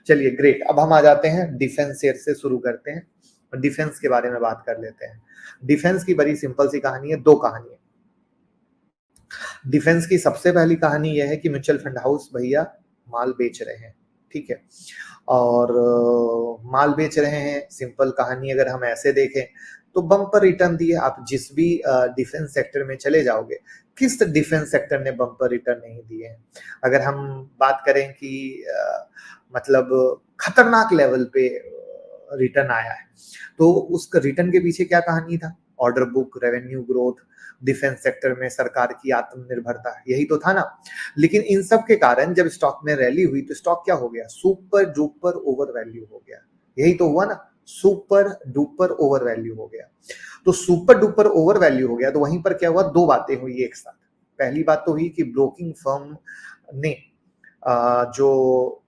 चलिए ग्रेट, अब हम आ जाते हैं डिफेंस शेयर से शुरू करते हैं और डिफेंस के बारे में बात कर लेते हैं। डिफेंस की बड़ी सिंपल सी कहानी है, दो कहानी है। डिफेंस की सबसे पहली कहानी यह है कि म्यूचुअल फंड हाउस भैया माल बेच रहे हैं, ठीक है, और माल बेच रहे हैं। सिंपल कहानी अगर हम ऐसे देखें तो बम्पर रिटर्न दिए। आप जिस भी डिफेंस सेक्टर में चले जाओगे, किस डिफेंस सेक्टर ने बम्पर रिटर्न नहीं दिए हैं? अगर हम बात करें कि मतलब खतरनाक लेवल पे रिटर्न आया है, तो उस रिटर्न के पीछे क्या कहानी था? Order book, revenue growth, defence sector में सरकार की आत्मनिर्भरता, यही तो था ना। लेकिन इन सब के कारण जब स्टॉक में रैली हुई तो स्टॉक क्या हो गया? सुपर डुपर ओवर वैल्यू हो गया। यही तो हुआ ना, सुपर डुपर ओवर वैल्यू हो गया। तो सुपर डुपर ओवर वैल्यू हो गया तो वहीं पर क्या हुआ? दो बातें हुई एक साथ। पहली बात तो हुई कि ब्रोकिंग फर्म ने जो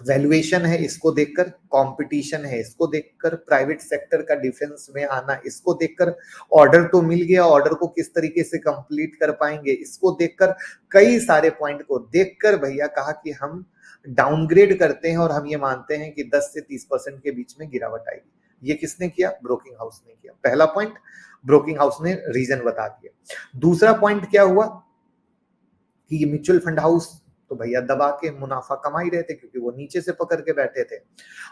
वैल्यूएशन है इसको देखकर, कंपटीशन है इसको देखकर, प्राइवेट सेक्टर का डिफेंस में आना इसको देखकर, ऑर्डर तो मिल गया, ऑर्डर को किस तरीके से कंप्लीट कर पाएंगे इसको देखकर, कई सारे पॉइंट को देखकर भैया कहा कि हम डाउनग्रेड करते हैं और हम ये मानते हैं कि 10 से 30% के बीच में गिरावट आएगी। ये किसने किया? ब्रोकिंग हाउस ने किया। पहला पॉइंट, ब्रोकिंग हाउस ने रीजन बता दिया। दूसरा पॉइंट क्या हुआ कि ये म्यूचुअल फंड हाउस तो भैया दबा के मुनाफा कमा ही रहे थे, क्योंकि वो नीचे से पकड़ के बैठे थे।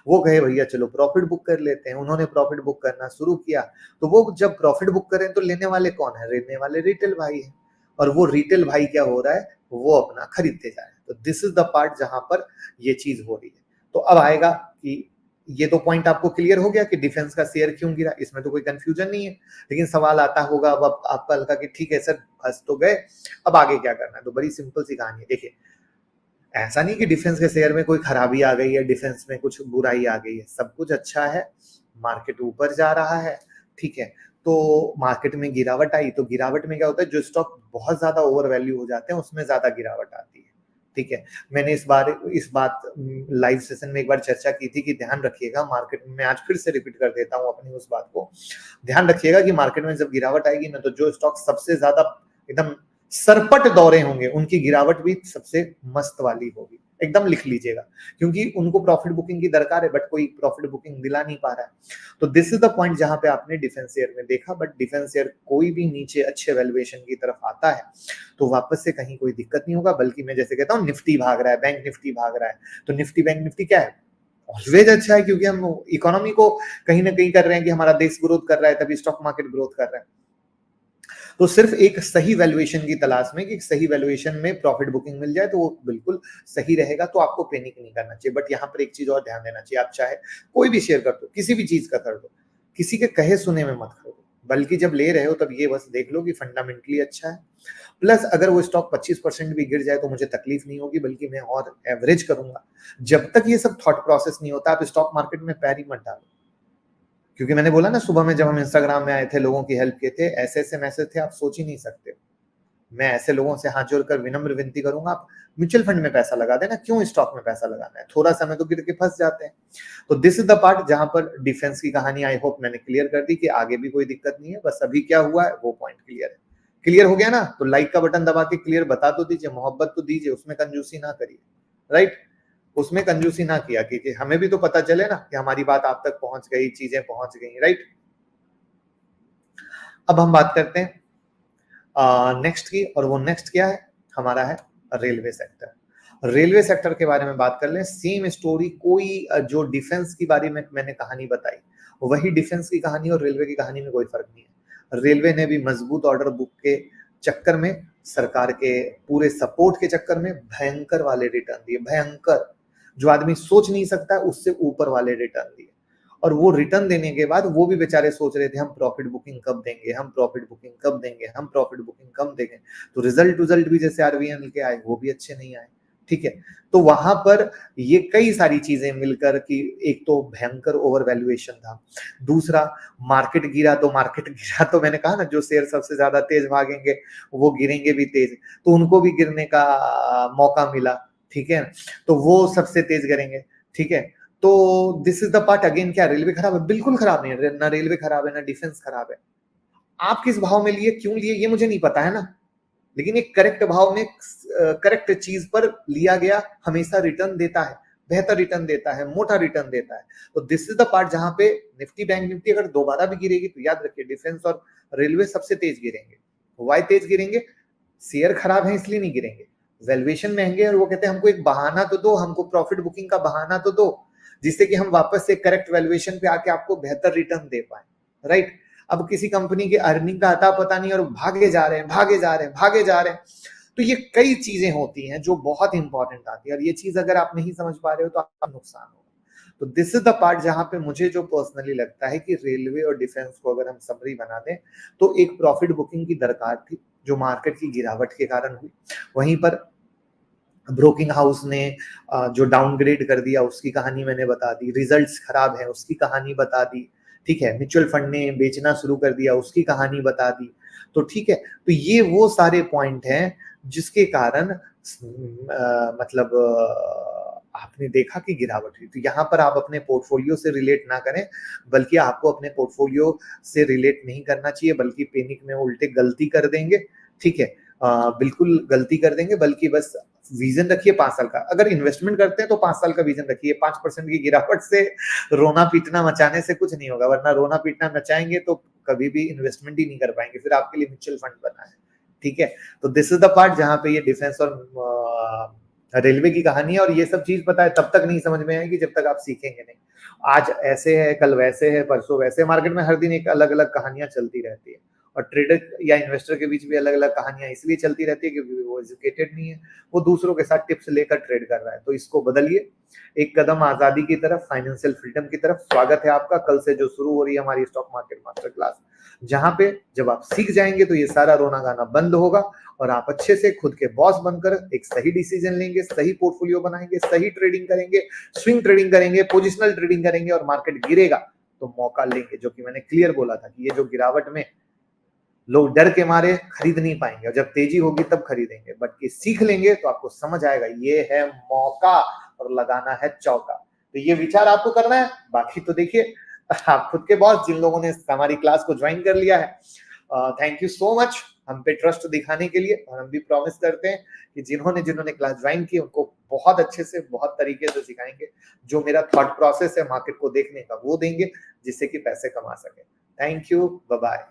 वो गए भैया चलो प्रॉफिट बुक कर लेते हैं। उन्होंने प्रॉफिट बुक करना शुरू किया, तो वो जब प्रॉफिट बुक करें तो लेने वाले कौन है? लेने वाले रिटेल भाई है। और वो रिटेल भाई क्या हो रहा है? वो अपना खरीदते जा रहे हैं। तो दिस इज द पार्ट जहां पर ये चीज हो रही है। तो अब आएगा कि ये तो पॉइंट आपको क्लियर हो गया कि डिफेंस का शेयर क्यों गिरा, इसमें तो कोई कंफ्यूजन नहीं है। लेकिन सवाल आता होगा अब आपका हल्का कि ठीक है सर फंस तो गए, अब आगे क्या करना है? तो बड़ी सिंपल सी कहानी है। देखिए, ऐसा नहीं कि डिफेंस के शेयर में कोई खराबी आ गई है, डिफेंस में कुछ बुराई आ गई है, सब कुछ अच्छा है। मार्केट ऊपर जा रहा है, ठीक है। तो मार्केट में गिरावट आई, तो गिरावट में क्या होता है? जो स्टॉक बहुत ज्यादा ओवर वैल्यू हो जाते हैं उसमें ज्यादा गिरावट आती है, ठीक है। मैंने इस बात लाइव सेशन में एक बार चर्चा की थी कि ध्यान रखिएगा मार्केट में, आज फिर से रिपीट कर देता हूं अपनी उस बात को। ध्यान रखिएगा कि मार्केट में जब गिरावट आएगी ना, तो जो स्टॉक सबसे ज्यादा एकदम सरपट दौरे होंगे उनकी गिरावट भी सबसे मस्त वाली होगी। एकदम लिख लीजिएगा, क्योंकि उनको प्रॉफिट बुकिंग की दरकार है बट कोई प्रॉफिट बुकिंग दिला नहीं पा रहा है। तो दिस इज द पॉइंट जहां पे आपने डिफेंस शेयर में देखा। बट डिफेंस शेयर कोई भी नीचे अच्छे वैल्यूएशन की तरफ आता है तो वापस से कहीं कोई दिक्कत नहीं होगा, बल्कि मैं जैसे कहता हूँ निफ्टी भाग रहा है, बैंक निफ्टी भाग रहा है, तो निफ्टी बैंक निफ्टी क्या है? ऑलवेज अच्छा है, क्योंकि हम इकोनॉमी को कहीं ना कहीं कर रहे हैं कि हमारा देश ग्रोथ कर रहा है, तभी स्टॉक मार्केट ग्रोथ कर रहा है। तो सिर्फ एक सही वैल्यूएशन की तलाश में कि सही वैल्यूएशन में प्रॉफिट बुकिंग मिल जाए तो वो बिल्कुल सही रहेगा, तो आपको पैनिक नहीं करना चाहिए। बट यहाँ पर एक चीज और ध्यान देना चाहिए, आप चाहे कोई भी शेयर कर दो, किसी भी चीज का कर दो, किसी के कहे सुने में मत खरीदो, बल्कि जब ले रहे हो तब ये बस देख लो कि फंडामेंटली अच्छा है। प्लस अगर वो स्टॉक 25% भी गिर जाए तो मुझे तकलीफ नहीं होगी, बल्कि मैं और एवरेज करूंगा। जब तक ये सब थॉट प्रोसेस नहीं होता आप स्टॉक मार्केट में पैर ही मत डालो। क्योंकि मैंने बोला ना सुबह में जब हम इंस्टाग्राम में आए थे, लोगों की हेल्प किए थे, ऐसे ऐसे मैसेज थे आप सोच ही नहीं सकते। मैं ऐसे लोगों से हाथ जोड़कर विनम्र विनती करूंगा, आप म्यूचुअल फंड में पैसा लगा देना, क्यों स्टॉक में पैसा लगाना है? थोड़ा समय तो गिर के फंस जाते हैं। तो दिस इज द पार्ट जहां पर डिफेंस की कहानी आई होप मैंने क्लियर कर दी कि आगे भी कोई दिक्कत नहीं है। बस अभी क्या हुआ है वो पॉइंट क्लियर है। क्लियर हो गया ना? तो लाइक का बटन दबा के क्लियर बता तो दीजिए, मोहब्बत तो दीजिए, उसमें कंजूसी ना करिए, राइट? उसमें कंजूसी ना किया कीजिए, हमें भी तो पता चले ना कि हमारी बात आप तक पहुंच गई, चीजें पहुंच गई, राइट? अब हम बात करते हैं नेक्स्ट की, और वो नेक्स्ट क्या है? हमारा है रेलवे सेक्टर। रेलवे सेक्टर के बारे में बात कर लें। सेम स्टोरी, कोई जो डिफेंस की बारे में मैंने कहानी बताई वही डिफेंस की कहानी और रेलवे की कहानी में कोई फर्क नहीं है। रेलवे ने भी मजबूत ऑर्डर बुक के चक्कर में, सरकार के पूरे सपोर्ट के चक्कर में भयंकर वाले रिटर्न दिए, भयंकर, जो आदमी सोच नहीं सकता उससे ऊपर वाले रिटर्न दिए। और वो रिटर्न देने के बाद वो भी बेचारे सोच रहे थे हम प्रॉफिट बुकिंग कब देंगे, हम प्रॉफिट बुकिंग कब देंगे, हम प्रॉफिट बुकिंग कब देंगे। तो रिजल्ट भी जैसे आरबीएल के आए वो भी अच्छे नहीं आए, ठीक है। तो वहां पर ये कई सारी चीजें मिलकर कि एक तो भयंकर ओवर वैल्यूएशन था, दूसरा मार्केट गिरा। तो मार्केट गिरा तो मैंने कहा ना जो शेयर सबसे ज्यादा तेज भागेंगे वो गिरेंगे भी तेज, तो उनको भी गिरने का मौका मिला, ठीक है। तो वो सबसे तेज करेंगे, ठीक है। तो this is the part again. क्या रेलवे खराब है? बिल्कुल खराब नहीं है, ना रेलवे खराब है ना डिफेंस खराब है। आप किस भाव में लिए, क्यों लिए, ये मुझे नहीं पता है ना, लेकिन एक करेक्ट भाव में करेक्ट चीज पर लिया गया हमेशा रिटर्न देता है। बेहतर रिटर्न देता है, मोटा रिटर्न देता है। तो दिस इज द पार्ट जहां पे निफ्टी बैंक निफ्टी अगर दोबारा भी गिरेगी तो याद रखिए डिफेंस और रेलवे सबसे तेज गिरेंगे। वाई तेज गिरेंगे? शेयर खराब है इसलिए नहीं गिरेंगे, वैल्यूएशन महंगे और वो कहते हैं हमको एक बहाना तो दो, हमको प्रॉफिट बुकिंग का बहाना तो दो, जिससे कि हम वापस से करेक्ट वैल्यूएशन पे आके आपको बेहतर रिटर्न दे पाए, राइट। अब किसी कंपनी के अर्निंग का अता पता नहीं और भागे जा रहे हैं भागे जा रहे हैं भागे जा रहे हैं। तो ये कई चीजें होती हैं जो बहुत इंपॉर्टेंट आती है, और ये चीज अगर आप नहीं समझ पा रहे हो तो आपका नुकसान होगा। तो दिस इज द पार्ट जहां पे मुझे जो पर्सनली लगता है कि रेलवे और डिफेंस को अगर हम समरी बना दें तो एक प्रॉफिट बुकिंग की दरकार थी जो मार्केट की गिरावट के कारण हुई। वहीं पर ब्रोकिंग हाउस ने जो डाउनग्रेड कर दिया उसकी कहानी मैंने बता दी, रिजल्ट्स खराब है उसकी कहानी बता दी, ठीक है। म्यूचुअल फंड ने बेचना शुरू कर दिया उसकी कहानी बता दी। तो ठीक है, तो ये वो सारे पॉइंट हैं जिसके कारण मतलब आपने देखा कि गिरावट हुई। तो यहाँ पर आप अपने पोर्टफोलियो से रिलेट ना करें, बल्कि आपको अपने पोर्टफोलियो से रिलेट नहीं करना चाहिए, बल्कि पैनिक में उल्टे गलती कर देंगे, ठीक है। बिल्कुल गलती कर देंगे, बल्कि बस विजन रखिए 5 साल का। अगर इन्वेस्टमेंट करते हैं तो 5 साल का विजन रखिए। 5% की गिरावट से रोना पीटना मचाने से कुछ नहीं होगा, वरना रोना पीटना मचाएंगे तो कभी भी इन्वेस्टमेंट ही नहीं कर पाएंगे, फिर आपके लिए म्यूचुअल फंड बना है, ठीक है। तो दिस इज द पार्ट जहां पे ये डिफेंस और रेलवे की कहानी है, और ये सब चीज पता है तब तक नहीं समझ में आएगी जब तक आप सीखेंगे नहीं। आज ऐसे है, कल वैसे है, परसों वैसे। मार्केट में हर दिन एक अलग अलग कहानियां चलती रहती है, और ट्रेडर या इन्वेस्टर के बीच भी अलग अलग कहानियां इसलिए चलती रहती है क्योंकि वो एजुकेटेड नहीं है, वो दूसरों के साथ टिप्स लेकर ट्रेड कर रहा है। तो इसको बदलिए, एक कदम आजादी की तरफ, फाइनेंशियल फ्रीडम की तरफ। स्वागत है आपका कल से जो शुरू हो रही है हमारी स्टॉक मार्केट मास्टर क्लास, जहां पे जब आप सीख जाएंगे तो ये सारा रोना गाना बंद होगा और आप अच्छे से खुद के बॉस बनकर एक सही डिसीजन लेंगे, सही पोर्टफोलियो बनाएंगे, सही ट्रेडिंग करेंगे, स्विंग ट्रेडिंग करेंगे, पोजिशनल ट्रेडिंग करेंगे, और मार्केट गिरेगा तो मौका लेंगे। जो कि मैंने क्लियर बोला था कि ये जो गिरावट में लोग डर के मारे खरीद नहीं पाएंगे, और जब तेजी होगी तब खरीदेंगे, बट ये सीख लेंगे तो आपको समझ आएगा ये है मौका और लगाना है चौका। तो ये विचार आपको करना है, बाकी तो देखिए आप खुद के बॉस। जिन लोगों ने हमारी क्लास को ज्वाइन कर लिया है, थैंक यू सो मच हम पे ट्रस्ट दिखाने के लिए, और हम भी प्रॉमिस करते हैं कि जिन्होंने क्लास ज्वाइन की उनको बहुत अच्छे से बहुत तरीके से सिखाएंगे। जो मेरा थॉट प्रोसेस है मार्केट को देखने का वो देंगे, जिससे कि पैसे कमा सके। Thank you, bye bye.